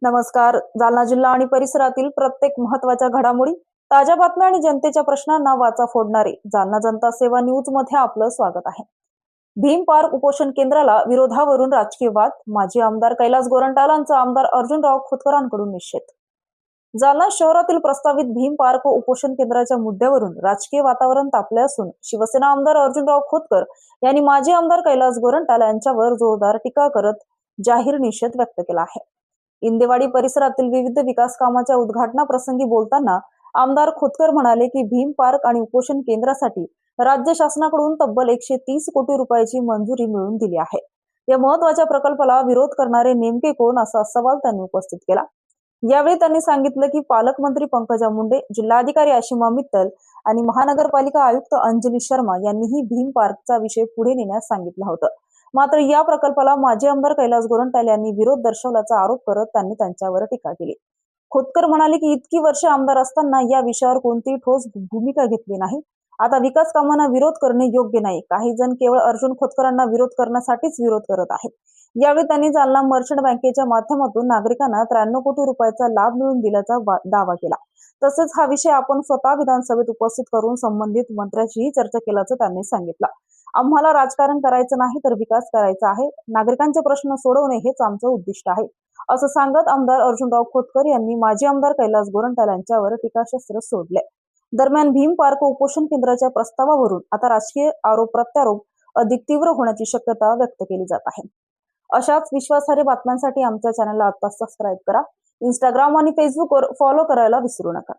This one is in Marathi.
नमस्कार. जालना जिल्हा आणि परिसरातील प्रत्येक महत्त्वाच्या घडामोडी, ताज्या बातम्या आणि जनतेच्या प्रश्नांना वाचा फोडणारे जालना जनता सेवा न्यूज मध्ये आपलं स्वागत आहे. भीम पार्क उपोषण केंद्राला विरोधावरून राजकीय वाद, माजी आमदार कैलास गोरंट्यालांचा आमदार अर्जुनराव खोतकरांकडून निषेध. जालना शहरातील प्रस्तावित भीम पार्क उपोषण केंद्राच्या मुद्द्यावरून राजकीय वातावरण तापले असून शिवसेना आमदार अर्जुनराव खोतकर यांनी माजी आमदार कैलास गोरंट्याल यांच्यावर जोरदार टीका करत जाहीर निषेध व्यक्त केला आहे. इंदेवाडी परिसरातील विविध विकास कामाच्या उद्घाटनाप्रसंगी बोलताना आमदार खोतकर म्हणाले की भीम पार्क आणि उपोषण केंद्रासाठी राज्य शासनाकडून तब्बल 130 कोटी रुपयाची मंजुरी मिळवून दिली आहे. या महत्वाच्या प्रकल्पाला विरोध करणारे नेमके कोण, असा सवाल त्यांनी उपस्थित केला. यावेळी त्यांनी सांगितलं की पालकमंत्री पंकजा मुंडे, जिल्हाधिकारी आशिमा मित्तल आणि महानगरपालिका आयुक्त अंजली शर्मा यांनीही भीम पार्कचा विषय पुढे नेण्यास सांगितलं होतं. मात्र या प्रकल्पाला माजी आमदार कैलास गोरंट्याल यांनी विरोध दर्शवल्याचा आरोप करत त्यांनी त्यांच्यावर टीका केली. खोतकर म्हणाले की इतकी वर्ष आमदार असताना या विषयावर कोणतीही ठोस भूमिका घेतली नाही. आता विकास कामांना विरोध करणे योग्य नाही. काही जण केवळ अर्जुन खोतकरांना विरोध करण्यासाठीच विरोध करत आहेत. यावेळी त्यांनी जालना मर्चंट बँकेच्या माध्यमातून नागरिकांना 93 कोटी रुपयाचा लाभ मिळवून दिल्याचा दावा केला. तसेच हा विषय आपण स्वतः विधानसभेत उपस्थित करून संबंधित मंत्र्यांशीही चर्चा केल्याचं त्यांनी सांगितलं. आम्हाला राजकारण करायचं नाही तर विकास करायचा आहे. नागरिकांचे प्रश्न सोडवणे हेच आमचं उद्दिष्ट आहे, असं सांगत आमदार अर्जुनराव खोतकर यांनी माजी आमदार कैलास गोरंट्याल यांच्यावर टीकास्त्र सोडले. दरम्यान भीम पार्क उपोषण केंद्राच्या प्रस्तावावरून आता राजकीय आरोप प्रत्यारोप अधिक तीव्र होण्याची शक्यता व्यक्त केली जात आहे. अशाच विश्वासार्ह बातम्यांसाठी आमच्या चॅनलला आता सबस्क्राईब करा. इंस्टाग्राम आणि फेसबुकवर फॉलो करायला विसरू नका.